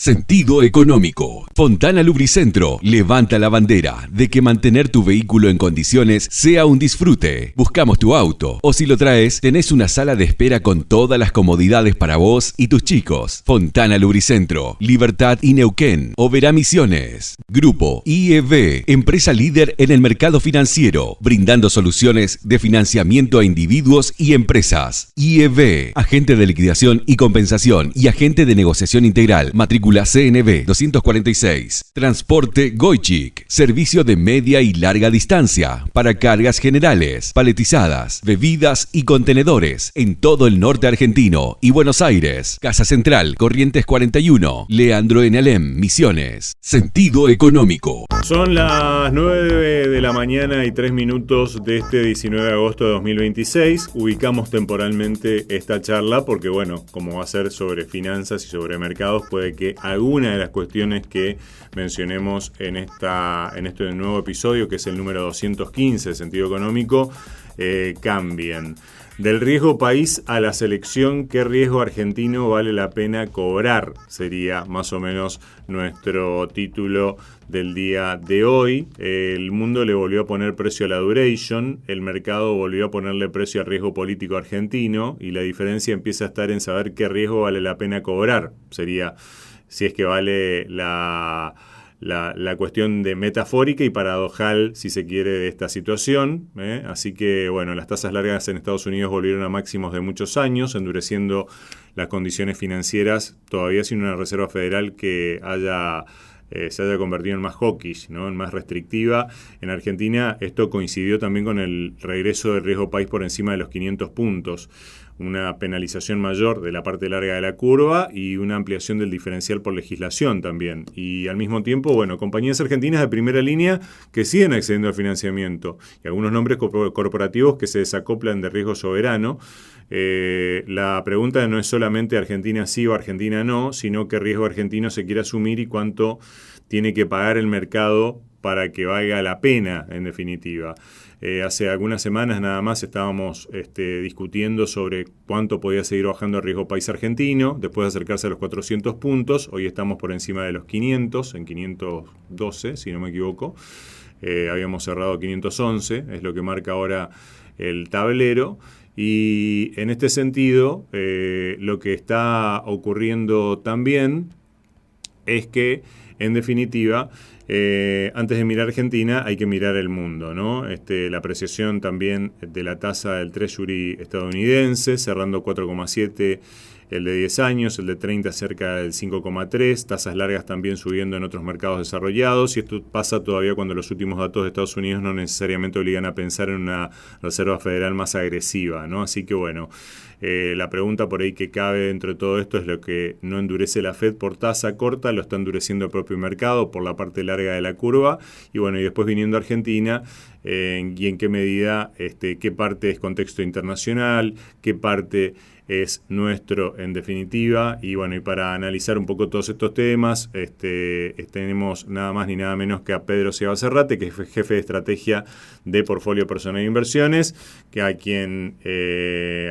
Sentido económico. Fontana Lubricentro levanta la bandera de que mantener tu vehículo en condiciones sea un disfrute. Buscamos tu auto o si lo traes, tenés una sala de espera con todas las comodidades para vos y tus chicos. Fontana Lubricentro, Libertad y Neuquén, Oberá Misiones. Grupo IEB, empresa líder en el mercado financiero, brindando soluciones de financiamiento a individuos y empresas. IEB, agente de liquidación y compensación y agente de negociación integral. Matrícula CNB 246. Transporte Goichik. Servicio de media y larga distancia para cargas generales, paletizadas, bebidas y contenedores en todo el norte argentino y Buenos Aires. Casa Central, Corrientes 41. Leandro en Alem, Misiones. Sentido económico. Son las 9 de la mañana y 3 minutos de este 19 de agosto de 2026. Ubicamos temporalmente esta charla porque, bueno, como va a ser sobre finanzas y sobre mercados, puede que alguna de las cuestiones que mencionemos en este nuevo episodio, que es el número 215 de Sentido Económico, cambien. Del riesgo país a la selección, ¿qué riesgo argentino vale la pena cobrar? Sería más o menos nuestro título del día de hoy. El mundo le volvió a poner precio a la duration, el mercado volvió a ponerle precio al riesgo político argentino y la diferencia empieza a estar en saber qué riesgo vale la pena cobrar. Sería si es que vale la cuestión de metafórica y paradojal, si se quiere, de esta situación. Así que, bueno, las tasas largas en Estados Unidos volvieron a máximos de muchos años, endureciendo las condiciones financieras, todavía sin una Reserva Federal que se haya convertido en más hawkish, ¿no? En más restrictiva. En Argentina esto coincidió también con el regreso del riesgo país por encima de los 500 puntos. Una penalización mayor de la parte larga de la curva y una ampliación del diferencial por legislación también. Y al mismo tiempo, bueno, compañías argentinas de primera línea que siguen accediendo al financiamiento y algunos nombres corporativos que se desacoplan de riesgo soberano. La pregunta no es solamente Argentina sí o Argentina no, sino qué riesgo argentino se quiere asumir y cuánto tiene que pagar el mercado para que valga la pena, en definitiva. Hace algunas semanas nada más estábamos discutiendo sobre cuánto podía seguir bajando el riesgo país argentino, después de acercarse a los 400 puntos. Hoy estamos por encima de los 500, en 512, si no me equivoco. Habíamos cerrado 511, es lo que marca ahora el tablero. Y en este sentido, lo que está ocurriendo también es que, en definitiva, antes de mirar Argentina hay que mirar el mundo, ¿no? La apreciación también de la tasa del Treasury estadounidense, cerrando 4,7 el de 10 años, el de 30 cerca del 5,3, tasas largas también subiendo en otros mercados desarrollados, y esto pasa todavía cuando los últimos datos de Estados Unidos no necesariamente obligan a pensar en una Reserva Federal más agresiva, ¿no? Así que bueno, la pregunta por ahí que cabe dentro de todo esto es lo que no endurece la Fed por tasa corta, lo está endureciendo el propio mercado por la parte larga de la curva, y bueno, y después viniendo a Argentina, y en qué medida, qué parte es contexto internacional, qué parte es nuestro en definitiva. Y bueno, y para analizar un poco todos estos temas, tenemos nada más ni nada menos que a Pedro Seba Serrate, que es jefe de estrategia de Portfolio Personal de Inversiones, que a quien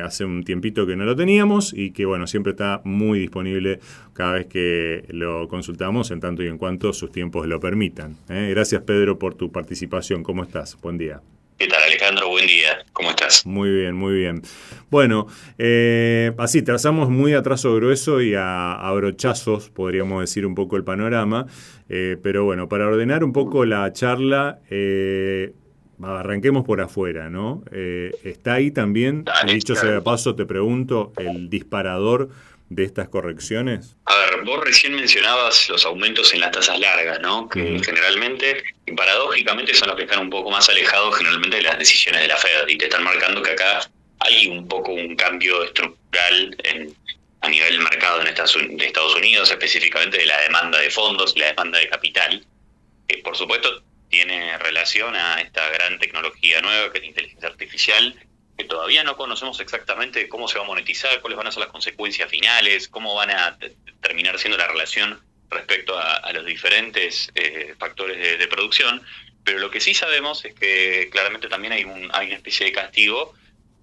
hace un tiempito que no lo teníamos y que bueno, siempre está muy disponible cada vez que lo consultamos, en tanto y en cuanto sus tiempos lo permitan. Gracias, Pedro, por tu participación. ¿Cómo estás? Buen día. ¿Qué tal, Alejandro? Buen día. ¿Cómo estás? Muy bien, muy bien. Bueno, así trazamos muy a trazo grueso y a brochazos, podríamos decir, un poco el panorama. Pero bueno, para ordenar un poco la charla, arranquemos por afuera, ¿no? Está ahí también, Dale, dicho sea de paso, te pregunto, el disparador de estas correcciones. A ver, vos recién mencionabas los aumentos en las tasas largas, ¿no? Que generalmente, y paradójicamente, son los que están un poco más alejados generalmente de las decisiones de la Fed, y te están marcando que acá hay un poco un cambio estructural a nivel del mercado de Estados Unidos, específicamente de la demanda de fondos, la demanda de capital, que por supuesto tiene relación a esta gran tecnología nueva que es la inteligencia artificial, que todavía no conocemos exactamente cómo se va a monetizar, cuáles van a ser las consecuencias finales, cómo van a terminar siendo la relación respecto a los diferentes factores de producción, pero lo que sí sabemos es que claramente también hay una especie de castigo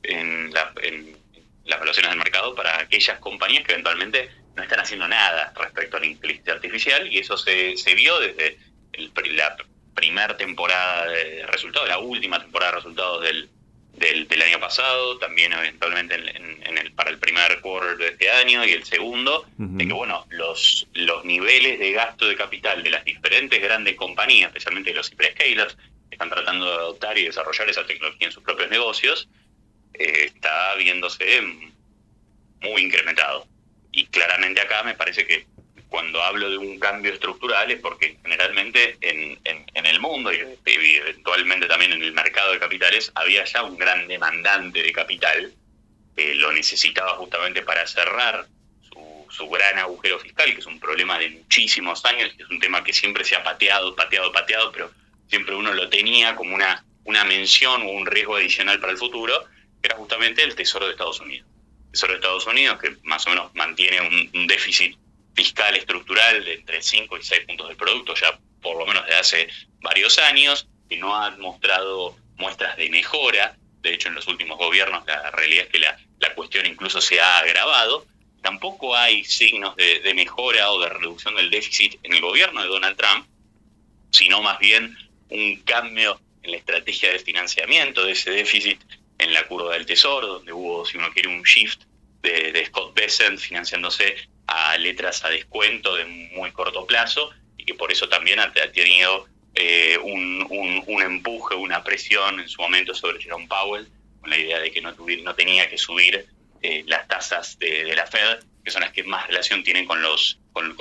en las evaluaciones del mercado para aquellas compañías que eventualmente no están haciendo nada respecto a la inteligencia artificial, y eso se vio desde la primera temporada de resultados, la última temporada de resultados del año pasado, también eventualmente para el primer quarter de este año y el segundo, de que los niveles de gasto de capital de las diferentes grandes compañías, especialmente de los hyperscalers, que están tratando de adoptar y desarrollar esa tecnología en sus propios negocios, está viéndose muy incrementado. Y claramente acá me parece que cuando hablo de un cambio estructural es porque generalmente en el mundo y eventualmente también en el mercado de capitales había ya un gran demandante de capital que lo necesitaba justamente para cerrar su gran agujero fiscal, que es un problema de muchísimos años, que es un tema que siempre se ha pateado, pero siempre uno lo tenía como una mención o un riesgo adicional para el futuro, que era justamente el Tesoro de Estados Unidos. El Tesoro de Estados Unidos, que más o menos mantiene un déficit fiscal estructural de entre 5 y 6 puntos del producto, ya por lo menos desde hace varios años, que no ha mostrado muestras de mejora. De hecho, en los últimos gobiernos la realidad es que la cuestión incluso se ha agravado. Tampoco hay signos de mejora o de reducción del déficit en el gobierno de Donald Trump, sino más bien un cambio en la estrategia de financiamiento de ese déficit en la curva del Tesoro, donde hubo, si uno quiere, un shift de Scott Bessent financiándose a letras a descuento de muy corto plazo, y que por eso también ha tenido un empuje, una presión en su momento sobre Jerome Powell, con la idea de que no tenía que subir las tasas de la Fed, que son las que más relación tienen con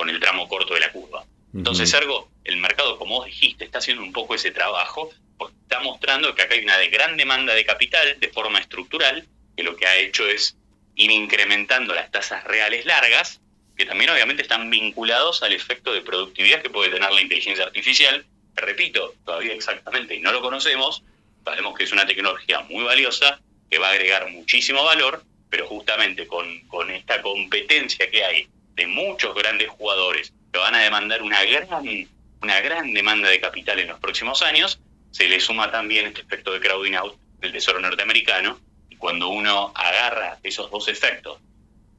el tramo corto de la curva. Entonces, ergo, el mercado, como vos dijiste, está haciendo un poco ese trabajo, porque está mostrando que acá hay una gran demanda de capital de forma estructural, que lo que ha hecho es ir incrementando las tasas reales largas, que también obviamente están vinculados al efecto de productividad que puede tener la inteligencia artificial, que repito, todavía exactamente y no lo conocemos, sabemos que es una tecnología muy valiosa, que va a agregar muchísimo valor, pero justamente con esta competencia que hay de muchos grandes jugadores que van a demandar una gran demanda de capital en los próximos años, se le suma también este efecto de crowding out del Tesoro norteamericano, y cuando uno agarra esos dos efectos,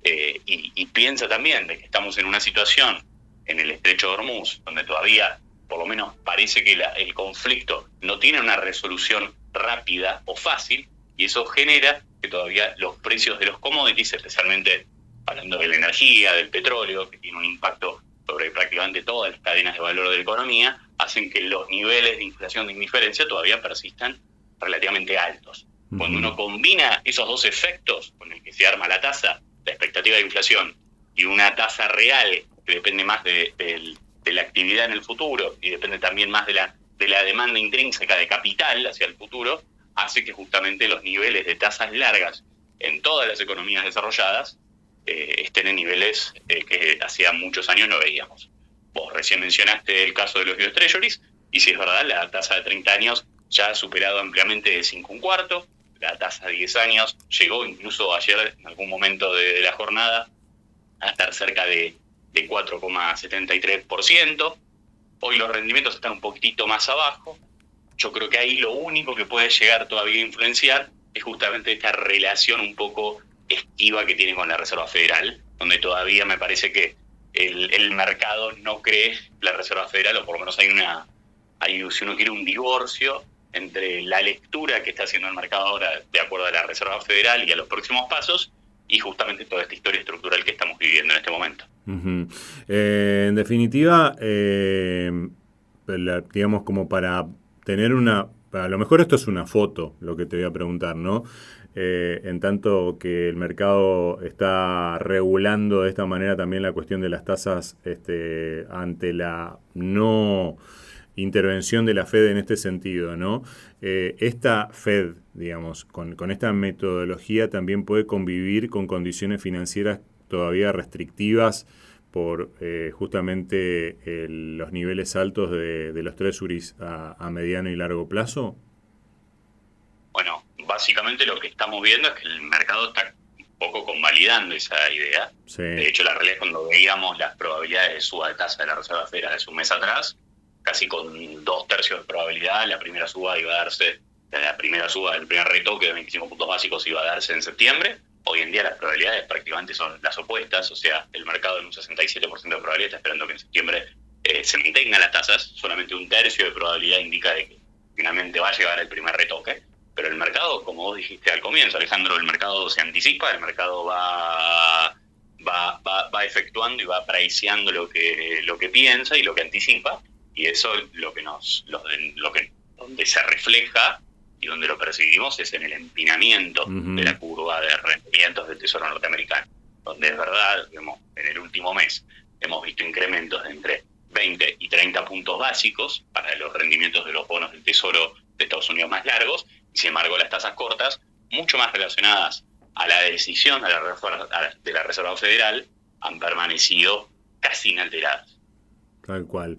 y piensa también de que estamos en una situación en el Estrecho de Hormuz, donde todavía, por lo menos, parece que el conflicto no tiene una resolución rápida o fácil, y eso genera que todavía los precios de los commodities, especialmente hablando de la energía, del petróleo, que tiene un impacto sobre prácticamente todas las cadenas de valor de la economía, hacen que los niveles de inflación de indiferencia todavía persistan relativamente altos. Cuando uno combina esos dos efectos con el que se arma la tasa, la expectativa de inflación, y una tasa real que depende más de la actividad en el futuro y depende también más de la demanda intrínseca de capital hacia el futuro, hace que justamente los niveles de tasas largas en todas las economías desarrolladas estén en niveles que hacía muchos años no veíamos. Vos recién mencionaste el caso de los US Treasuries, y si es verdad, la tasa de 30 años ya ha superado ampliamente de 5,25. La tasa de 10 años llegó incluso ayer, en algún momento de la jornada, a estar cerca de 4,73%. Hoy los rendimientos están un poquitito más abajo. Yo creo que ahí lo único que puede llegar todavía a influenciar es justamente esta relación un poco esquiva que tiene con la Reserva Federal, donde todavía me parece que el mercado no cree la Reserva Federal, o por lo menos hay, si uno quiere, un divorcio entre la lectura que está haciendo el mercado ahora de acuerdo a la Reserva Federal y a los próximos pasos, y justamente toda esta historia estructural que estamos viviendo en este momento. En definitiva, digamos, como para tener a lo mejor esto es una foto, lo que te voy a preguntar, ¿no? En tanto que el mercado está regulando de esta manera también la cuestión de las tasas ante la no intervención de la Fed en este sentido, ¿no? Esta Fed, digamos, con esta metodología también puede convivir con condiciones financieras todavía restrictivas por justamente los niveles altos de los treasuries a mediano y largo plazo. Bueno, básicamente lo que estamos viendo es que el mercado está un poco convalidando esa idea. Sí. De hecho, la realidad es cuando veíamos las probabilidades de suba de tasa de la Reserva Federal hace un mes atrás, casi con 2/3 de probabilidad, la primera suba del primer retoque de 25 puntos básicos iba a darse en septiembre. Hoy en día las probabilidades prácticamente son las opuestas, o sea, el mercado en un 67% de probabilidad está esperando que en septiembre se mantengan las tasas, solamente un tercio de probabilidad indica de que finalmente va a llegar el primer retoque, pero el mercado, como vos dijiste al comienzo, Alejandro, el mercado se anticipa, el mercado va efectuando y va priceando lo que piensa y lo que anticipa, y eso donde se refleja y donde lo percibimos es en el empinamiento de la curva de rendimientos del Tesoro norteamericano, donde es verdad, en el último mes hemos visto incrementos de entre 20 y 30 puntos básicos para los rendimientos de los bonos del Tesoro de Estados Unidos más largos, y sin embargo las tasas cortas, mucho más relacionadas a la decisión de la Reserva Federal, han permanecido casi inalteradas. Tal cual.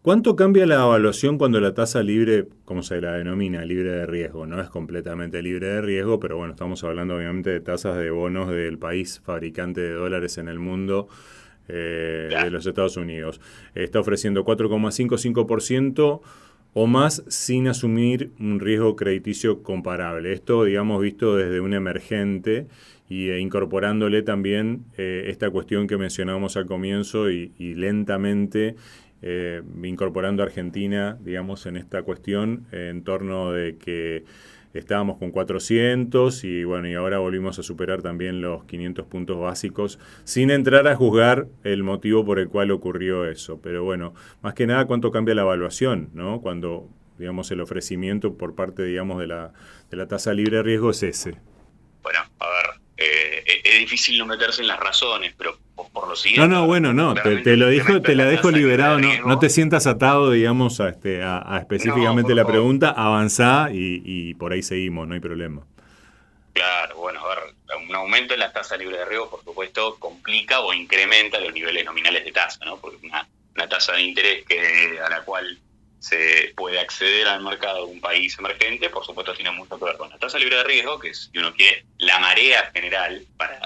¿Cuánto cambia la evaluación cuando la tasa libre, como se la denomina, libre de riesgo? No es completamente libre de riesgo, pero bueno, estamos hablando obviamente de tasas de bonos del país fabricante de dólares en el mundo, de los Estados Unidos. Está ofreciendo 4,55% o más sin asumir un riesgo crediticio comparable. Esto, digamos, visto desde un emergente y incorporándole también esta cuestión que mencionábamos al comienzo y lentamente incorporando a Argentina, digamos, en esta cuestión en torno de que estábamos con 400 y bueno, y ahora volvimos a superar también los 500 puntos básicos, sin entrar a juzgar el motivo por el cual ocurrió eso. Pero bueno, más que nada, ¿cuánto cambia la evaluación, ¿no? Cuando, digamos, el ofrecimiento por parte, digamos, de la tasa libre de riesgo es ese. Bueno, a ver, es difícil no meterse en las razones, pero por lo siguiente... te la dejo liberado, no te sientas atado, digamos, a específicamente la pregunta, avanzá y por ahí seguimos, no hay problema. Claro, bueno, a ver, un aumento en la tasa libre de riesgo, por supuesto, complica o incrementa los niveles nominales de tasa, ¿no? Porque una tasa de interés a la cual se puede acceder al mercado de un país emergente, por supuesto tiene mucho que ver con la tasa libre de riesgo, que es, si uno quiere, la marea general para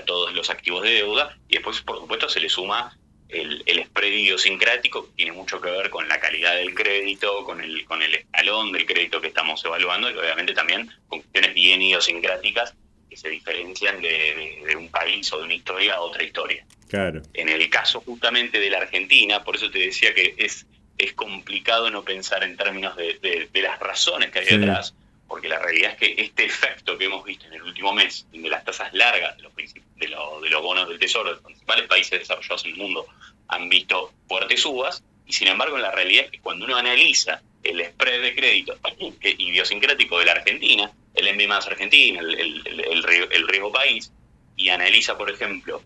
todos los activos de deuda, y después, por supuesto, se le suma el spread idiosincrático, que tiene mucho que ver con la calidad del crédito, con el escalón del crédito que estamos evaluando, y obviamente también con cuestiones bien idiosincráticas que se diferencian de un país o de una historia a otra historia. Claro. En el caso justamente de la Argentina, por eso te decía que es complicado no pensar en términos de las razones que hay detrás, porque la realidad es que este efecto que hemos visto en el último mes, de las tasas largas de los bonos del Tesoro de los principales países desarrollados en el mundo, han visto fuertes subas, y sin embargo la realidad es que cuando uno analiza el spread de crédito idiosincrático de la Argentina, el ENVI más Argentina, el riesgo país, y analiza, por ejemplo,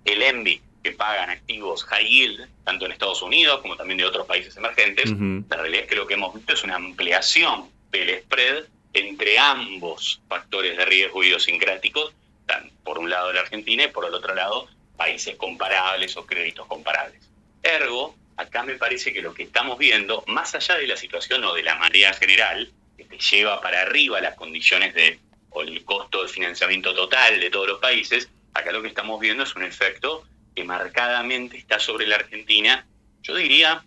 el ENVI que pagan activos high yield, tanto en Estados Unidos como también de otros países emergentes, la realidad es que lo que hemos visto es una ampliación del spread entre ambos factores de riesgo idiosincráticos, por un lado la Argentina y por el otro lado países comparables o créditos comparables. Ergo, acá me parece que lo que estamos viendo, más allá de la situación o de la marea general, que te lleva para arriba las condiciones o el costo de financiamiento total de todos los países, acá lo que estamos viendo es un efecto que marcadamente está sobre la Argentina, yo diría,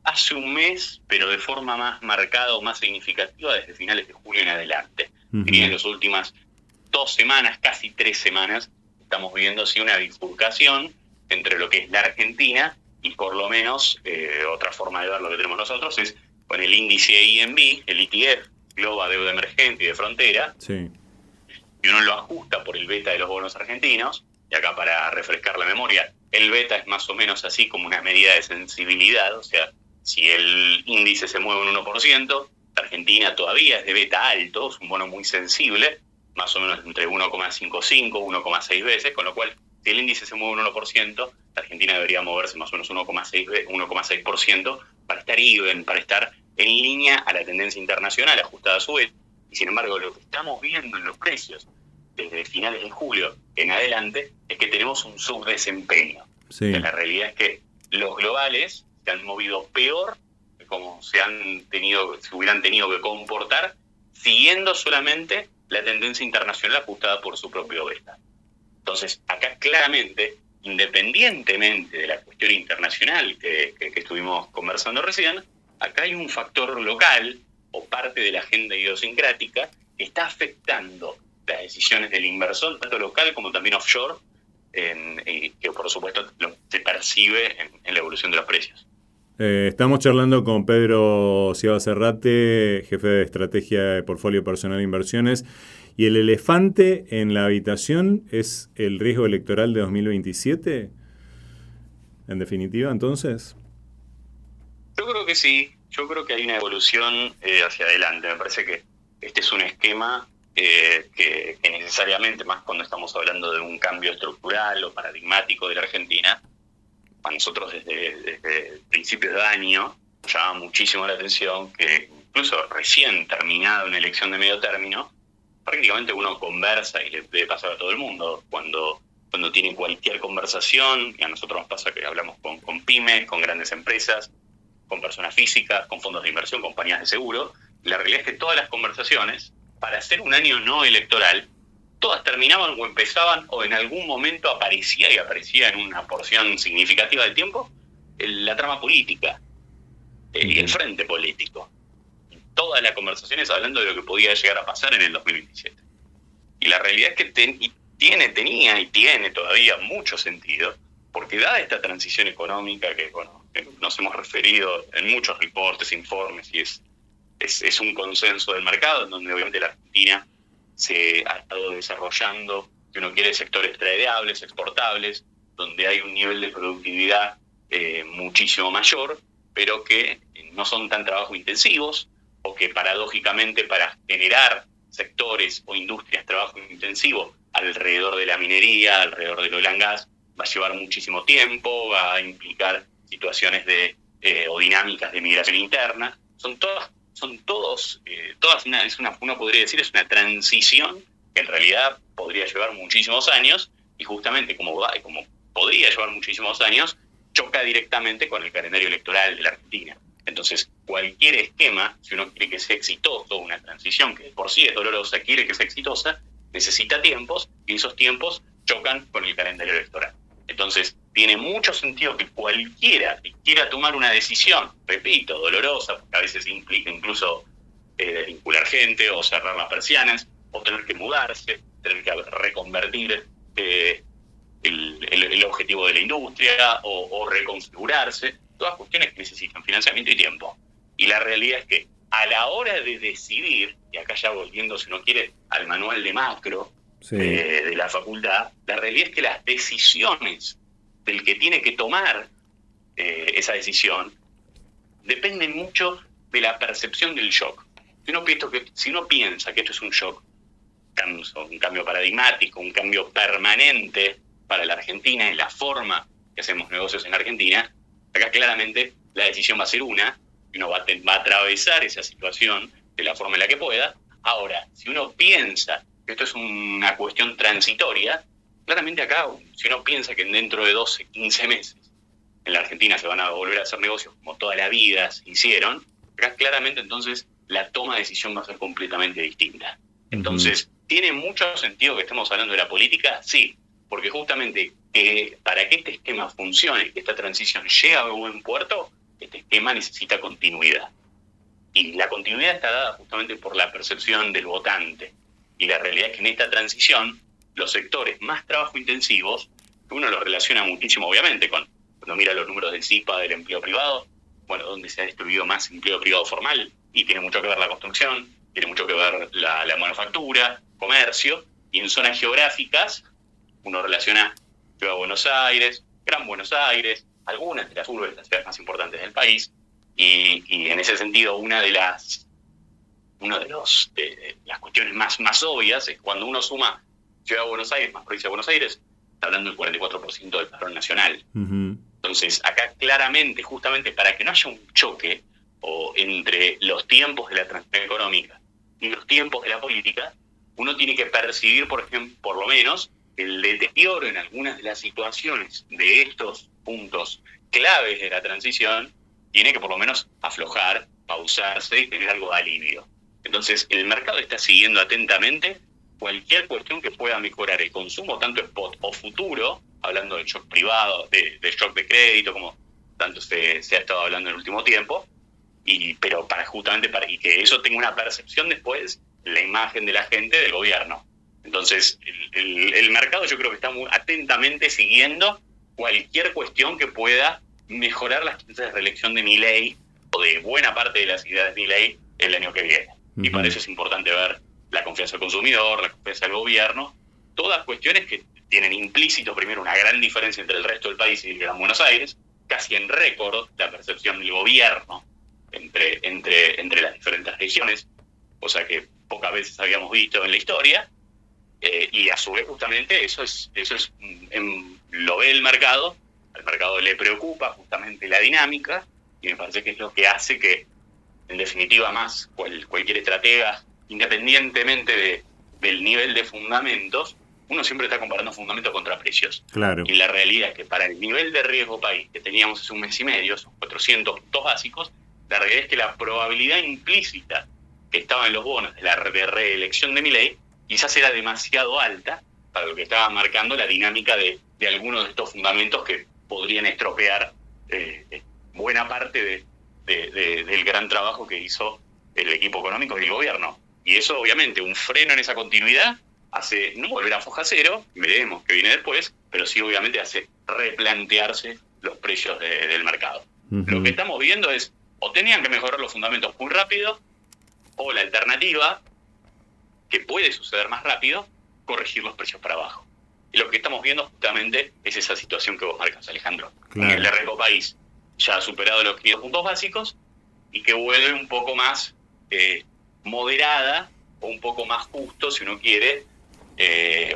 hace un mes, pero de forma más marcada o más significativa desde finales de julio en adelante. Diría en las últimas 2 semanas, casi 3 semanas, estamos viendo así una bifurcación entre lo que es la Argentina y por lo menos otra forma de ver lo que tenemos nosotros es con el índice INB, el ETF, Global Deuda Emergente y de Frontera, y uno lo ajusta por el beta de los bonos argentinos, y acá para refrescar la memoria, el beta es más o menos así como una medida de sensibilidad, o sea, si el índice se mueve un 1%, la Argentina todavía es de beta alto, es un bono muy sensible, más o menos entre 1,55, 1,6 veces, con lo cual, si el índice se mueve un 1%, la Argentina debería moverse más o menos 1,6% para estar even, para estar en línea a la tendencia internacional ajustada a su beta. Y sin embargo, lo que estamos viendo en los precios desde finales de julio en adelante es que tenemos un subdesempeño. La realidad es que los globales se han movido peor de como se hubieran tenido que comportar siguiendo solamente la tendencia internacional ajustada por su propio beta. Entonces, acá claramente, independientemente de la cuestión internacional que estuvimos conversando recién, acá hay un factor local o parte de la agenda idiosincrática que está afectando las decisiones del inversor, tanto local como también offshore, que por supuesto se percibe en la evolución de los precios. Estamos charlando con Pedro Ciaba Serrate, jefe de estrategia de portfolio personal de inversiones. ¿Y el elefante en la habitación es el riesgo electoral de 2027? En definitiva, entonces. Yo creo que sí. Yo creo que hay una evolución hacia adelante. Me parece que este es un esquema que necesariamente, más cuando estamos hablando de un cambio estructural o paradigmático de la Argentina, a nosotros desde principios de año llama muchísimo la atención que incluso recién terminada una elección de medio término, prácticamente uno conversa, y le debe pasar a todo el mundo, cuando tiene cualquier conversación, y a nosotros nos pasa que hablamos con pymes, con grandes empresas, con personas físicas, con fondos de inversión, compañías de seguro. La realidad es que todas las conversaciones, para hacer un año no electoral, todas terminaban o empezaban o en algún momento aparecía en una porción significativa del tiempo la trama política y el frente político. Todas las conversaciones hablando de lo que podía llegar a pasar en el 2027. Y la realidad es que tenía y tiene todavía mucho sentido, porque dada esta transición económica que nos hemos referido en muchos reportes, informes, y es un consenso del mercado, en donde obviamente la Argentina se ha estado desarrollando, si uno quiere, sectores tradeables, exportables, donde hay un nivel de productividad muchísimo mayor, pero que no son tan trabajo intensivos, o que paradójicamente para generar sectores o industrias trabajo intensivo alrededor de la minería, alrededor del oil and gas, va a llevar muchísimo tiempo, va a implicar situaciones o dinámicas de migración interna. Uno podría decir, es una transición que en realidad podría llevar muchísimos años, y justamente como podría llevar muchísimos años, choca directamente con el calendario electoral de la Argentina. Entonces, cualquier esquema, si uno quiere que sea exitoso, una transición que por sí es dolorosa, quiere que sea exitosa, necesita tiempos, y esos tiempos chocan con el calendario electoral. Entonces, tiene mucho sentido que cualquiera que quiera tomar una decisión, repito, dolorosa, porque a veces implica incluso vincular gente, o cerrar las persianas, o tener que mudarse, tener que reconvertir el objetivo de la industria, o reconfigurarse, todas cuestiones que necesitan financiamiento y tiempo. Y la realidad es que a la hora de decidir, y acá ya volviendo, si uno quiere, al manual de macro, sí, de la facultad, la realidad es que las decisiones del que tiene que tomar esa decisión dependen mucho de la percepción del shock. Si uno piensa que esto es un shock, un cambio paradigmático, un cambio permanente para la Argentina en la forma que hacemos negocios en la Argentina, acá claramente la decisión va a ser una, y uno va a atravesar esa situación de la forma en la que pueda. Ahora, si uno piensa que esto es una cuestión transitoria, claramente acá, si uno piensa que dentro de 12, 15 meses en la Argentina se van a volver a hacer negocios como toda la vida se hicieron, acá claramente entonces la toma de decisión va a ser completamente distinta. Entonces, ¿tiene mucho sentido que estemos hablando de la política? Sí, porque justamente para que este esquema funcione, que esta transición llegue a buen puerto, este esquema necesita continuidad. Y la continuidad está dada justamente por la percepción del votante. Y la realidad es que en esta transición, los sectores más trabajo intensivos, uno los relaciona muchísimo, obviamente, cuando mira los números del CIPA, del empleo privado, bueno, donde se ha destruido más empleo privado formal, y tiene mucho que ver la construcción, tiene mucho que ver la manufactura, comercio, y en zonas geográficas uno relaciona Ciudad de Buenos Aires, Gran Buenos Aires, algunas de las urbes de las ciudades más importantes del país, y en ese sentido una de las cuestiones más obvias es cuando uno suma Ciudad de Buenos Aires más provincia de Buenos Aires, está hablando del 44% del padrón nacional. Uh-huh. Entonces, acá claramente, justamente para que no haya un choque entre los tiempos de la transición económica y los tiempos de la política, uno tiene que percibir, por ejemplo, por lo menos, el deterioro en algunas de las situaciones de estos puntos claves de la transición, tiene que por lo menos aflojar, pausarse y tener algo de alivio. Entonces, el mercado está siguiendo atentamente cualquier cuestión que pueda mejorar el consumo, tanto spot o futuro, hablando del shock privado, de shock de crédito, como tanto se ha estado hablando en el último tiempo, pero justamente para y que eso tenga una percepción después, la imagen de la gente del gobierno. Entonces, el mercado yo creo que está muy atentamente siguiendo cualquier cuestión que pueda mejorar las chances de reelección de Milei o de buena parte de las ideas de Milei el año que viene. Y para eso es importante ver la confianza del consumidor, la confianza del gobierno, todas cuestiones que tienen implícito primero una gran diferencia entre el resto del país y el Gran Buenos Aires, casi en récord la percepción del gobierno entre las diferentes regiones, cosa que pocas veces habíamos visto en la historia, y a su vez justamente eso es lo ve el mercado, al mercado le preocupa justamente la dinámica, y me parece que es lo que hace que, en definitiva, más cualquier estratega, independientemente del nivel de fundamentos, uno siempre está comparando fundamentos contra precios. Claro. Y la realidad es que para el nivel de riesgo país que teníamos hace un mes y medio, esos 400 puntos básicos, la realidad es que la probabilidad implícita que estaba en los bonos de la reelección de Milei quizás era demasiado alta para lo que estaba marcando la dinámica de algunos de estos fundamentos que podrían estropear buena parte del gran trabajo que hizo el equipo económico y el gobierno. Y eso, obviamente, un freno en esa continuidad hace no volver a foja cero, veremos qué viene después, pero sí, obviamente, hace replantearse los precios del mercado. Uh-huh. Lo que estamos viendo es, o tenían que mejorar los fundamentos muy rápido, o la alternativa, que puede suceder más rápido, corregir los precios para abajo. Y lo que estamos viendo justamente es esa situación que vos marcas, Alejandro. Claro. El de Repo País ya ha superado los 500 puntos básicos y que vuelve un poco más moderada o un poco más justo, si uno quiere,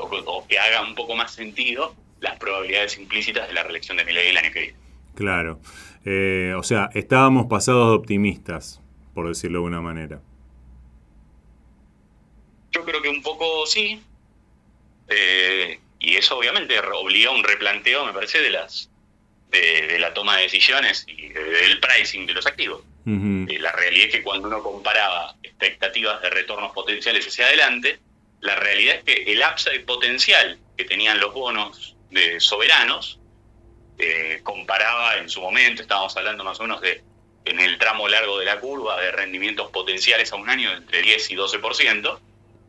o que haga un poco más sentido las probabilidades implícitas de la reelección de Milei el año que viene. Claro. O sea, estábamos pasados de optimistas, por decirlo de una manera. Yo creo que un poco sí. Y eso obviamente obliga a un replanteo, me parece, de la toma de decisiones y del pricing de los activos. Uh-huh. La realidad es que cuando uno comparaba expectativas de retornos potenciales hacia adelante, la realidad es que el upside potencial que tenían los bonos de soberanos comparaba en su momento, estábamos hablando más o menos en el tramo largo de la curva de rendimientos potenciales a un año de entre 10 y 12%.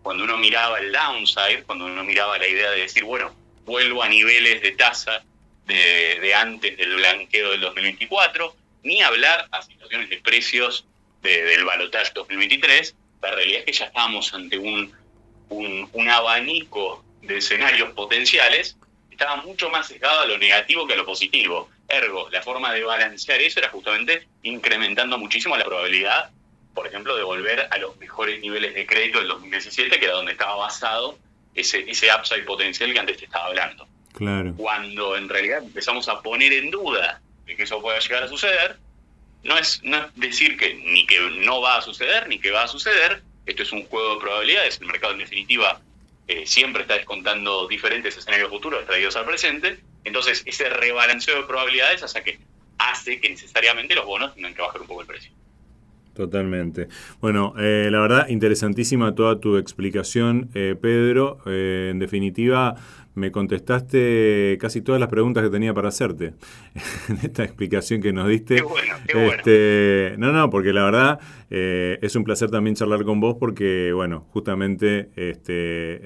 Cuando uno miraba el downside, cuando uno miraba la idea de decir, bueno, vuelvo a niveles de tasa de antes del blanqueo del 2024, ni hablar a situaciones de precios del balotaje 2023, la realidad es que ya estábamos ante un abanico de escenarios potenciales que estaba mucho más sesgado a lo negativo que a lo positivo. Ergo, la forma de balancear eso era justamente incrementando muchísimo la probabilidad, por ejemplo, de volver a los mejores niveles de crédito del 2017, que era donde estaba basado ese upside potencial que antes te estaba hablando. Claro. Cuando en realidad empezamos a poner en duda de que eso pueda llegar a suceder, no es decir que ni que no va a suceder, ni que va a suceder. Esto es un juego de probabilidades. El mercado, en definitiva, siempre está descontando diferentes escenarios futuros traídos al presente. Entonces, ese rebalanceo de probabilidades hace que necesariamente los bonos tengan que bajar un poco el precio. Totalmente. Bueno, la verdad, interesantísima toda tu explicación, Pedro. En definitiva, me contestaste casi todas las preguntas que tenía para hacerte en esta explicación que nos diste. Qué bueno. No, porque la verdad es un placer también charlar con vos porque, bueno, justamente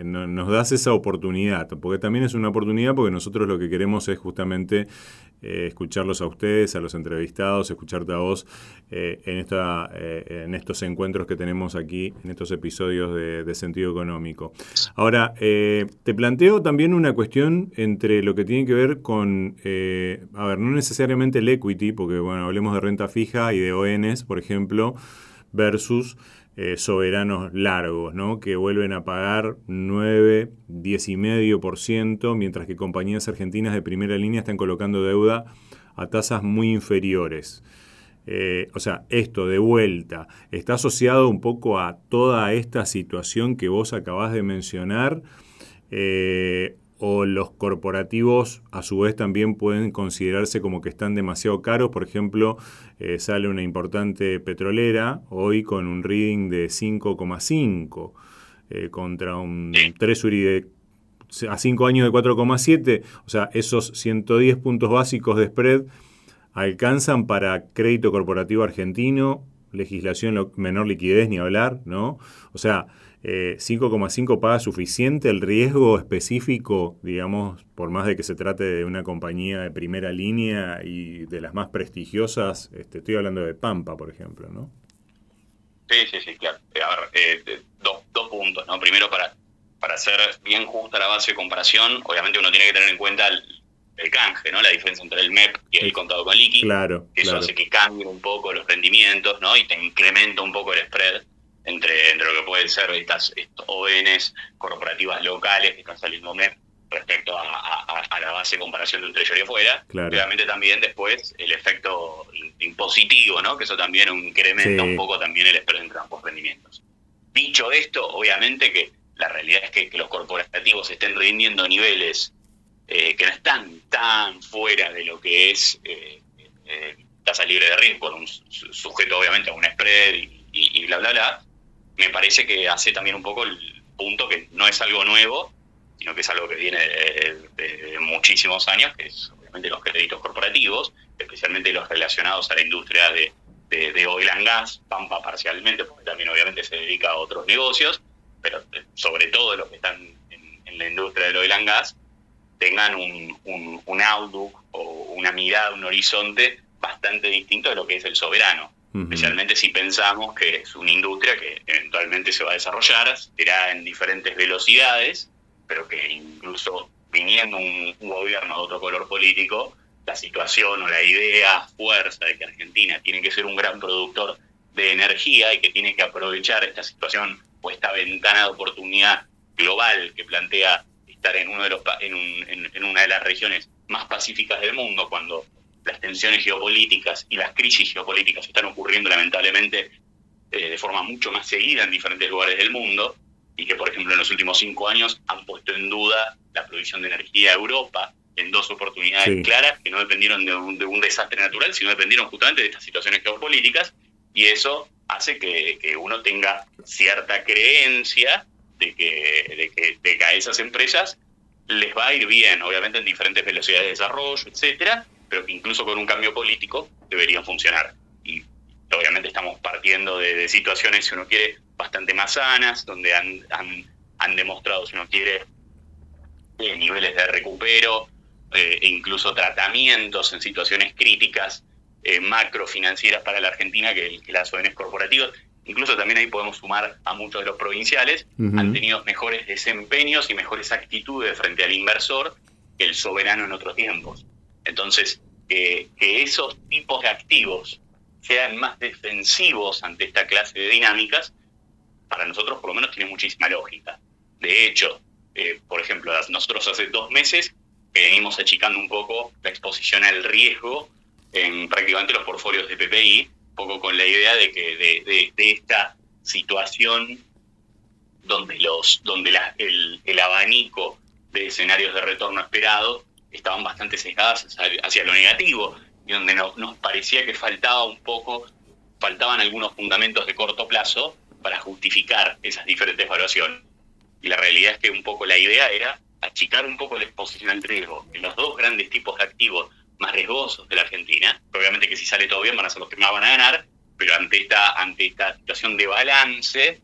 nos das esa oportunidad, porque también es una oportunidad porque nosotros lo que queremos es justamente escucharlos a ustedes, a los entrevistados, escucharte a vos en estos encuentros que tenemos aquí, en estos episodios de Sentido Económico. Ahora, te planteo también una cuestión entre lo que tiene que ver con, no necesariamente el equity, porque bueno, hablemos de renta fija y de ONs, por ejemplo, versus soberanos largos, ¿no? Que vuelven a pagar 9, 10,5%, mientras que compañías argentinas de primera línea están colocando deuda a tasas muy inferiores. O sea, esto de vuelta, ¿está asociado un poco a toda esta situación que vos acabás de mencionar? ¿O los corporativos a su vez también pueden considerarse como que están demasiado caros? Por ejemplo, sale una importante petrolera hoy con un reading de 5,5 contra un Treasury a 5 años de 4,7. O sea, esos 110 puntos básicos de spread alcanzan para crédito corporativo argentino. legislación, menor liquidez, ni hablar, ¿no? O sea, 5,5 paga suficiente el riesgo específico, digamos, por más de que se trate de una compañía de primera línea y de las más prestigiosas, estoy hablando de Pampa, por ejemplo, ¿no? Sí, claro. A ver, dos puntos, ¿no? Primero, para hacer bien justa la base de comparación, obviamente uno tiene que tener en cuenta el canje, ¿no? La diferencia entre el MEP y el contado con liqui. Claro. Eso hace que cambien un poco los rendimientos, ¿no? Y te incrementa un poco el spread entre lo que pueden ser estos ONs corporativas locales que están saliendo MEP respecto a la base de comparación de un treasury afuera. Claro. Obviamente también después el efecto impositivo, ¿no? Que eso también incrementa un poco también el spread entre ambos rendimientos. Dicho esto, obviamente que la realidad es que los corporativos estén rindiendo a niveles que no están tan fuera de lo que es tasa libre de riesgo, con un sujeto obviamente a un spread y bla, bla, bla. Me parece que hace también un poco el punto que no es algo nuevo, sino que es algo que viene de muchísimos años, que es obviamente los créditos corporativos, especialmente los relacionados a la industria de oil and gas, Pampa parcialmente, porque también obviamente se dedica a otros negocios, pero sobre todo los que están en la industria del oil and gas, tengan un outlook o una mirada, un horizonte bastante distinto de lo que es el soberano. Especialmente si pensamos que es una industria que eventualmente se va a desarrollar, será en diferentes velocidades, pero que incluso viniendo un gobierno de otro color político, la situación o la idea fuerza de que Argentina tiene que ser un gran productor de energía y que tiene que aprovechar esta situación o esta ventana de oportunidad global que plantea estar en una de las regiones más pacíficas del mundo, cuando las tensiones geopolíticas y las crisis geopolíticas están ocurriendo lamentablemente de forma mucho más seguida en diferentes lugares del mundo, y que por ejemplo en los últimos 5 años han puesto en duda la provisión de energía a Europa en 2 oportunidades claras que no dependieron de un desastre natural, sino dependieron justamente de estas situaciones geopolíticas, y eso hace que uno tenga cierta creencia de que a esas empresas les va a ir bien, obviamente en diferentes velocidades de desarrollo, etcétera, pero que incluso con un cambio político deberían funcionar. Y obviamente estamos partiendo de situaciones, si uno quiere, bastante más sanas, donde han demostrado, si uno quiere, niveles de recupero e incluso tratamientos en situaciones críticas macrofinancieras para la Argentina que las ONs corporativas. Incluso también ahí podemos sumar a muchos de los provinciales, han tenido mejores desempeños y mejores actitudes frente al inversor que el soberano en otros tiempos. Entonces, que esos tipos de activos sean más defensivos ante esta clase de dinámicas, para nosotros por lo menos tiene muchísima lógica. De hecho, por ejemplo, nosotros hace 2 meses venimos achicando un poco la exposición al riesgo en prácticamente los portfolios de PPI, un poco con la idea de que de esta situación donde el abanico de escenarios de retorno esperado estaban bastante sesgadas hacia lo negativo, y donde nos parecía que faltaban algunos fundamentos de corto plazo para justificar esas diferentes evaluaciones. Y la realidad es que un poco la idea era achicar un poco la exposición al riesgo en los 2 grandes tipos de activos más riesgosos de la Argentina. Obviamente que si sale todo bien van a ser los que más van a ganar, pero ante esta situación de balance,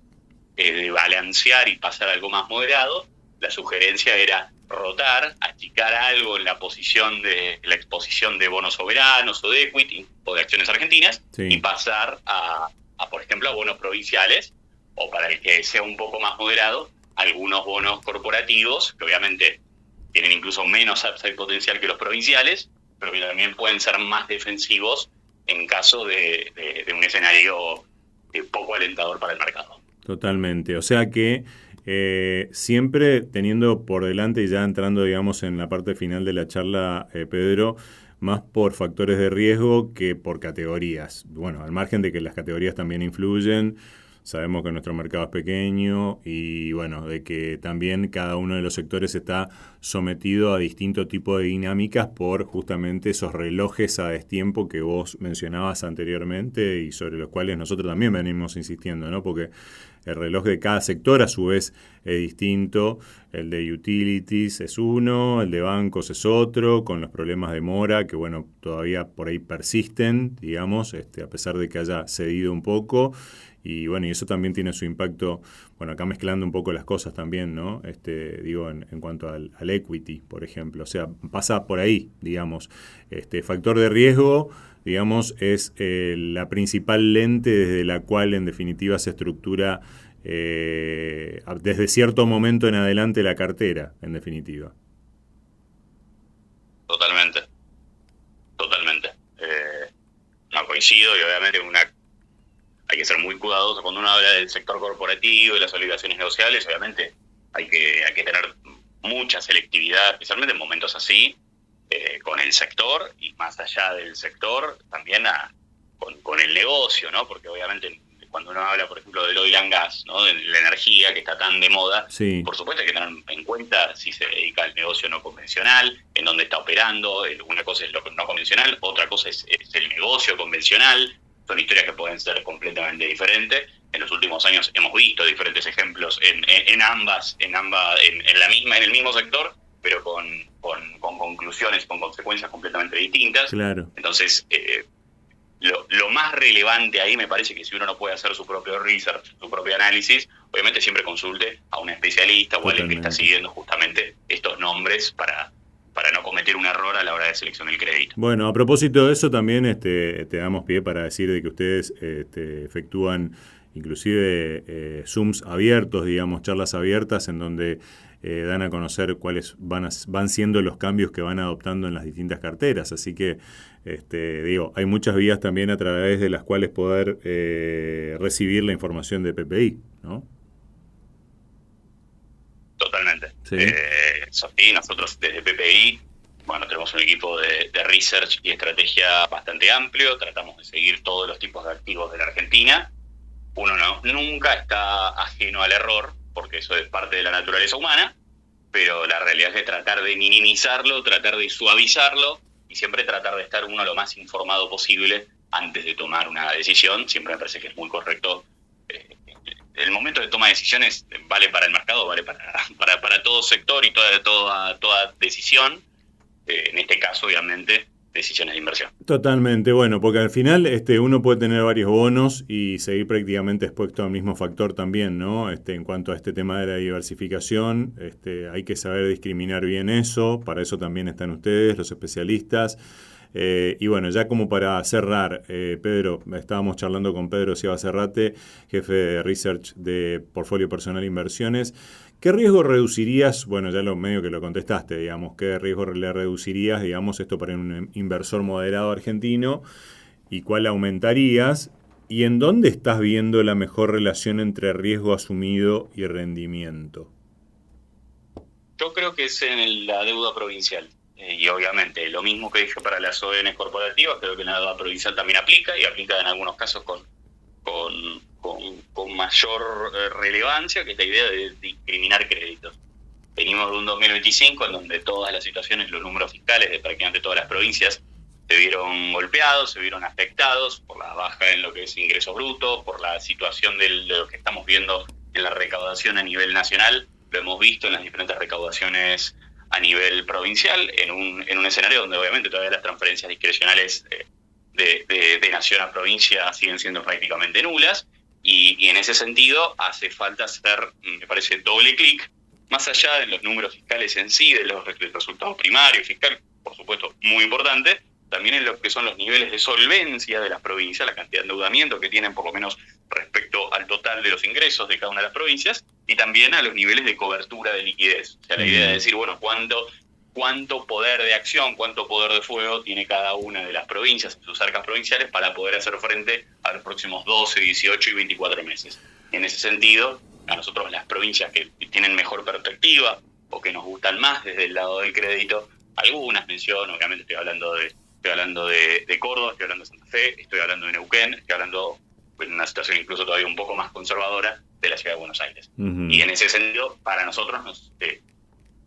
de balancear y pasar a algo más moderado, la sugerencia era rotar, achicar algo en la exposición de bonos soberanos o de equity o de acciones argentinas, y pasar a por ejemplo, a bonos provinciales, o para el que sea un poco más moderado, algunos bonos corporativos, que obviamente tienen incluso menos upside potencial que los provinciales, pero que también pueden ser más defensivos en caso de un escenario poco alentador para el mercado. Totalmente. O sea que siempre teniendo por delante, y ya entrando, digamos, en la parte final de la charla, Pedro, más por factores de riesgo que por categorías. Bueno, al margen de que las categorías también influyen, sabemos que nuestro mercado es pequeño y bueno, de que también cada uno de los sectores está sometido a distinto tipo de dinámicas por justamente esos relojes a destiempo que vos mencionabas anteriormente y sobre los cuales nosotros también venimos insistiendo, ¿no? Porque el reloj de cada sector a su vez es distinto, el de utilities es uno, el de bancos es otro, con los problemas de mora que bueno, todavía por ahí persisten, digamos, a pesar de que haya cedido un poco. Y bueno, y eso también tiene su impacto, bueno, acá mezclando un poco las cosas también, ¿no? Digo, en cuanto al equity, por ejemplo. O sea, pasa por ahí, digamos. Factor de riesgo, digamos, es la principal lente desde la cual, en definitiva, se estructura desde cierto momento en adelante la cartera, en definitiva. Totalmente. No coincido y obviamente hay que ser muy cuidadoso cuando uno habla del sector corporativo y las obligaciones negociables. Obviamente hay que tener mucha selectividad, especialmente en momentos así, con el sector y más allá del sector también con el negocio, ¿no? Porque obviamente cuando uno habla, por ejemplo, del oil and gas, ¿no? De la energía que está tan de moda, sí. Por supuesto hay que tener en cuenta si se dedica al negocio no convencional, en dónde está operando. Una cosa es lo no convencional, otra cosa es el negocio convencional. Son historias que pueden ser completamente diferentes. En los últimos años hemos visto diferentes ejemplos en el mismo sector, pero con conclusiones, con consecuencias completamente distintas. Claro. Entonces, lo más relevante ahí me parece que si uno no puede hacer su propio research, su propio análisis, obviamente siempre consulte a un especialista o a alguien que está siguiendo justamente estos nombres para no cometer un error a la hora de selección del crédito. Bueno, a propósito de eso también te damos pie para decir de que ustedes efectúan inclusive Zooms abiertos, digamos, charlas abiertas en donde dan a conocer cuáles van siendo los cambios que van adoptando en las distintas carteras. Así que, hay muchas vías también a través de las cuales poder recibir la información de PPI, ¿no? Totalmente. Sí. Sofía, nosotros desde PPI, bueno, tenemos un equipo de research y estrategia bastante amplio, tratamos de seguir todos los tipos de activos de la Argentina. Uno nunca está ajeno al error, porque eso es parte de la naturaleza humana, pero la realidad es de tratar de minimizarlo, tratar de suavizarlo y siempre tratar de estar uno lo más informado posible antes de tomar una decisión. Siempre me parece que es muy correcto. El momento de toma de decisiones vale para el mercado, vale para todo sector y toda decisión. En este caso, obviamente, decisiones de inversión. Totalmente, bueno, porque al final uno puede tener varios bonos y seguir prácticamente expuesto al mismo factor también, ¿no? En cuanto a este tema de la diversificación, hay que saber discriminar bien eso, para eso también están ustedes, los especialistas. Y bueno, ya como para cerrar, Pedro, estábamos charlando con Pedro Ciaba Serrate, jefe de Research de Portfolio Personal Inversiones. ¿Qué riesgo reducirías? Bueno, ya medio que lo contestaste, digamos. ¿Qué riesgo le reducirías, digamos, esto para un inversor moderado argentino? ¿Y cuál aumentarías? ¿Y en dónde estás viendo la mejor relación entre riesgo asumido y rendimiento? Yo creo que es en la deuda provincial. Y obviamente lo mismo que dije para las ONs corporativas, creo que en la deuda provincial también aplica, y aplica en algunos casos con mayor relevancia, que es la idea de discriminar créditos. Venimos de un 2025 en donde todas las situaciones, los números fiscales de prácticamente todas las provincias se vieron golpeados, se vieron afectados por la baja en lo que es ingresos brutos, por la situación de lo que estamos viendo en la recaudación a nivel nacional. Lo hemos visto en las diferentes recaudaciones a nivel provincial, en un escenario donde obviamente todavía las transferencias discrecionales de nación a provincia siguen siendo prácticamente nulas, y en ese sentido hace falta hacer, me parece, doble clic, más allá de los números fiscales en sí, de los resultados primarios, fiscal, por supuesto, muy importante, también en lo que son los niveles de solvencia de las provincias, la cantidad de endeudamiento que tienen por lo menos respecto al total de los ingresos de cada una de las provincias, y también a los niveles de cobertura de liquidez. O sea, la idea de decir, bueno, cuánto poder de acción, cuánto poder de fuego tiene cada una de las provincias en sus arcas provinciales para poder hacer frente a los próximos 12, 18 y 24 meses. En ese sentido, a nosotros las provincias que tienen mejor perspectiva o que nos gustan más desde el lado del crédito, algunas menciono, obviamente estoy hablando de Córdoba, estoy hablando de Santa Fe, estoy hablando de Neuquén, estoy hablando en una situación incluso todavía un poco más conservadora de la ciudad de Buenos Aires. Uh-huh. Y en ese sentido, para nosotros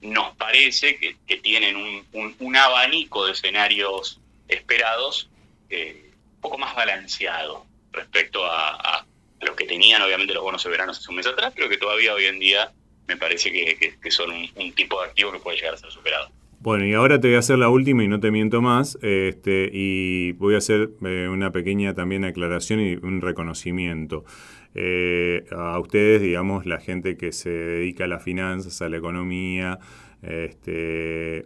nos parece que tienen un abanico de escenarios esperados un poco más balanceado respecto a lo que tenían obviamente los bonos soberanos hace un mes atrás, pero que todavía hoy en día me parece que son un tipo de activo que puede llegar a ser superado. Bueno, y ahora te voy a hacer la última y no te miento más, y voy a hacer una pequeña también aclaración y un reconocimiento. A ustedes, digamos, la gente que se dedica a las finanzas, a la economía,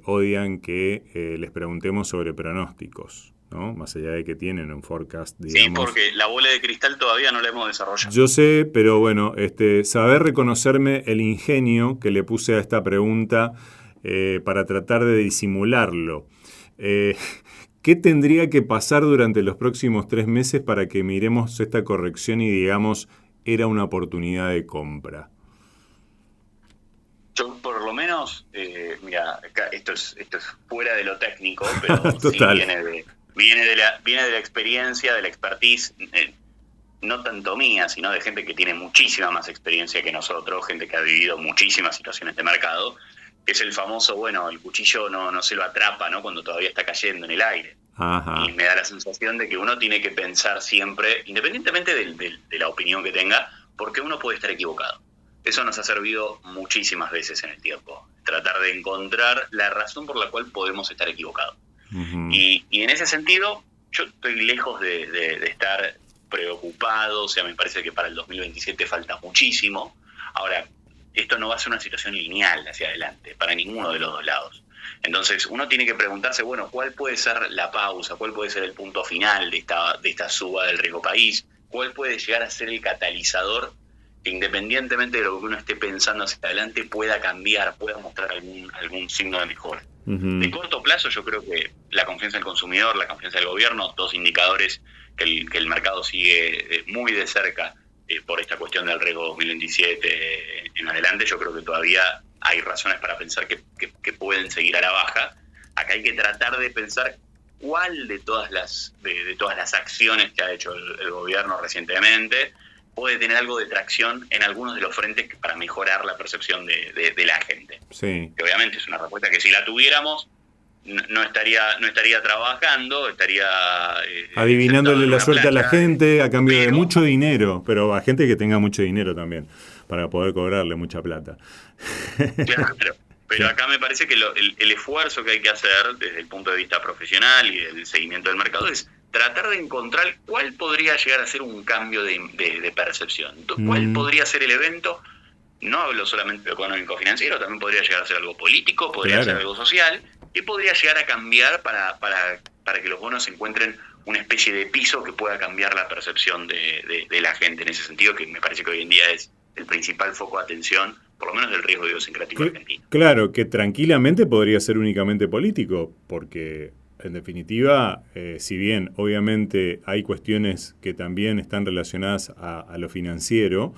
odian que les preguntemos sobre pronósticos, ¿no? Más allá de que tienen un forecast, digamos. Sí, porque la bola de cristal todavía no la hemos desarrollado. Yo sé, pero bueno, saber reconocerme el ingenio que le puse a esta pregunta para tratar de disimularlo. ¿Qué tendría que pasar durante los próximos 3 meses para que miremos esta corrección y digamos, era una oportunidad de compra? Yo por lo menos, mira, esto es fuera de lo técnico, pero sí viene de la experiencia, de la expertise, no tanto mía, sino de gente que tiene muchísima más experiencia que nosotros, gente que ha vivido muchísimas situaciones de mercado. Es el famoso, el cuchillo no se lo atrapa, ¿no? Cuando todavía está cayendo en el aire. Ajá. Y me da la sensación de que uno tiene que pensar siempre, independientemente de la opinión que tenga, porque uno puede estar equivocado. Eso nos ha servido muchísimas veces en el tiempo. Tratar de encontrar la razón por la cual podemos estar equivocados. Uh-huh. Y en ese sentido, yo estoy lejos de estar preocupado. O sea, me parece que para el 2027 falta muchísimo. Ahora, esto no va a ser una situación lineal hacia adelante, para ninguno de los dos lados. Entonces, uno tiene que preguntarse, ¿cuál puede ser la pausa? ¿Cuál puede ser el punto final de esta suba del riesgo país? ¿Cuál puede llegar a ser el catalizador que, independientemente de lo que uno esté pensando hacia adelante, pueda cambiar, pueda mostrar algún signo de mejora? Uh-huh. De corto plazo, yo creo que la confianza del consumidor, la confianza del gobierno, 2 indicadores que el mercado sigue muy de cerca, por esta cuestión del riesgo 2027 en adelante. Yo creo que todavía hay razones para pensar que pueden seguir a la baja. Acá hay que tratar de pensar cuál de todas las acciones que ha hecho el gobierno recientemente puede tener algo de tracción en algunos de los frentes para mejorar la percepción de la gente. Sí. Que obviamente es una respuesta que si la tuviéramos no estaría trabajando, estaría adivinándole la suerte a la gente a cambio de mucho dinero, pero a gente que tenga mucho dinero también, para poder cobrarle mucha plata. Claro, pero acá me parece que el esfuerzo que hay que hacer desde el punto de vista profesional y del seguimiento del mercado es tratar de encontrar cuál podría llegar a ser un cambio de percepción. ¿Cuál podría ser el evento? No hablo solamente de económico-financiero, también podría llegar a ser algo político, podría ser algo social. ¿Qué podría llegar a cambiar para que los bonos encuentren una especie de piso que pueda cambiar la percepción de la gente en ese sentido, que me parece que hoy en día es el principal foco de atención, por lo menos del riesgo idiosincrático argentino? Claro, que tranquilamente podría ser únicamente político, porque en definitiva, si bien obviamente hay cuestiones que también están relacionadas a lo financiero,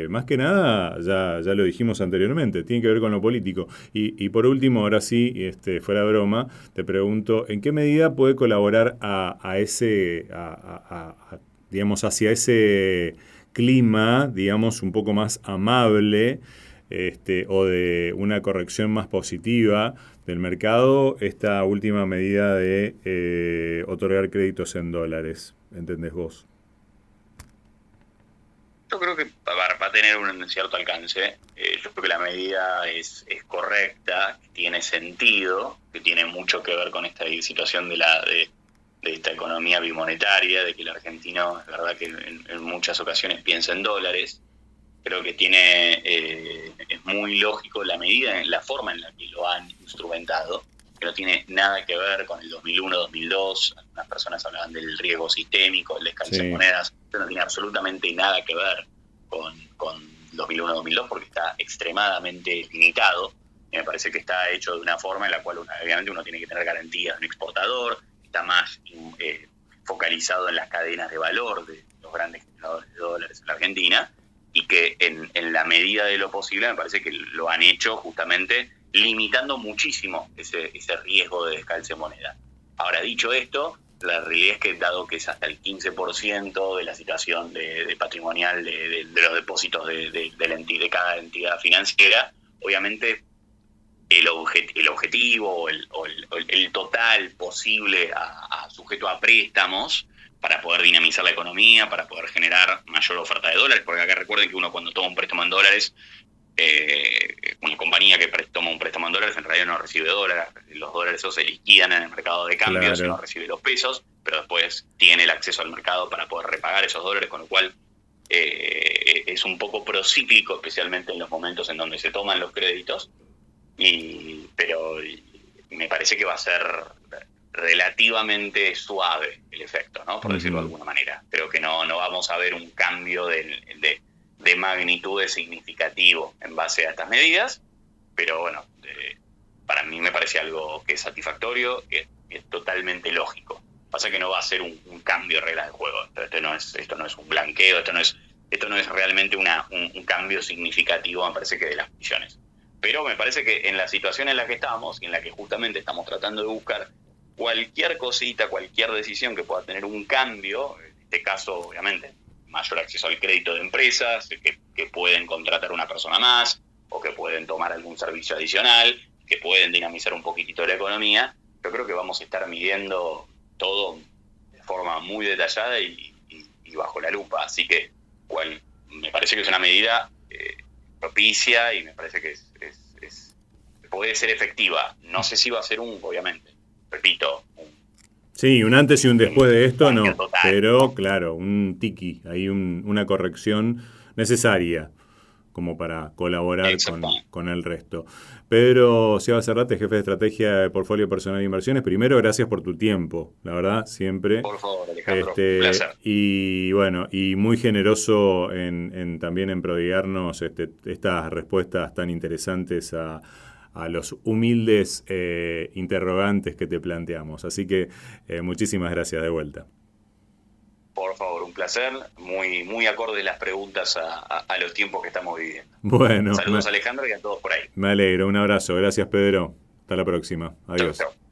más que nada, ya lo dijimos anteriormente, tiene que ver con lo político. Y por último, ahora sí, fuera de broma, te pregunto, ¿en qué medida puede colaborar digamos, hacia ese clima, digamos, un poco más amable, o de una corrección más positiva del mercado, esta última medida de otorgar créditos en dólares? ¿Entendés vos? Yo creo que va a tener un cierto alcance. Yo creo que la medida es correcta, tiene sentido, que tiene mucho que ver con esta situación de esta economía bimonetaria, de que el argentino, es verdad que en muchas ocasiones piensa en dólares. Creo que es muy lógico la medida, la forma en la que lo han instrumentado, que no tiene nada que ver con el 2001-2002. Algunas personas hablaban del riesgo sistémico, el descalce de monedas. Esto no tiene absolutamente nada que ver con 2001-2002 porque está extremadamente limitado. Me parece que está hecho de una forma en la cual obviamente uno tiene que tener garantías de un exportador, está más focalizado en las cadenas de valor de los grandes generadores de dólares en la Argentina, y que en la medida de lo posible me parece que lo han hecho justamente limitando muchísimo ese riesgo de descalce de moneda. Ahora, dicho esto, La realidad es que, dado que es hasta el 15% de la situación de patrimonial de los depósitos de cada entidad financiera, obviamente el objetivo o el total posible sujeto a préstamos para poder dinamizar la economía, para poder generar mayor oferta de dólares, porque acá recuerden que uno, cuando toma un préstamo en dólares, una compañía que toma un préstamo en dólares en realidad no recibe dólares, los dólares esos se liquidan en el mercado de cambios, Claro. no recibe los pesos, pero después tiene el acceso al mercado para poder repagar esos dólares, con lo cual es un poco procíclico, especialmente en los momentos en donde se toman los créditos, pero me parece que va a ser relativamente suave el efecto, ¿no? Por decirlo de alguna manera. Creo que no vamos a ver un cambio de magnitudes significativo en base a estas medidas, pero bueno, para mí me parece algo que es satisfactorio, que es totalmente lógico. Pasa que no va a ser un cambio de reglas de juego. Esto no es un blanqueo, esto no es realmente un cambio significativo, me parece que de las condiciones. Pero me parece que en la situación en la que estamos, y en la que justamente estamos tratando de buscar cualquier cosita, cualquier decisión que pueda tener un cambio, en este caso, obviamente, mayor acceso al crédito de empresas, que pueden contratar una persona más, o que pueden tomar algún servicio adicional, que pueden dinamizar un poquitito la economía, yo creo que vamos a estar midiendo todo de forma muy detallada y bajo la lupa. Así que me parece que es una medida propicia y me parece que puede ser efectiva. No sé si va a ser obviamente, repito, Sí, un antes y un después de esto no, total, pero ¿no? claro, un tiki, hay una corrección necesaria como para colaborar con el resto. Pedro Seba Serrate, jefe de estrategia de Portfolio Personal de Inversiones, primero, gracias por tu tiempo, la verdad, siempre. Por favor, Alejandro, un placer. Y bueno, y muy generoso también en prodigarnos estas respuestas tan interesantes a los humildes interrogantes que te planteamos. Así que muchísimas gracias de vuelta. Por favor, un placer, muy, muy acorde las preguntas a los tiempos que estamos viviendo. Bueno, Saludos, Alejandro, y a todos por ahí. Me alegro, un abrazo. Gracias, Pedro. Hasta la próxima. Adiós. Chau, chau.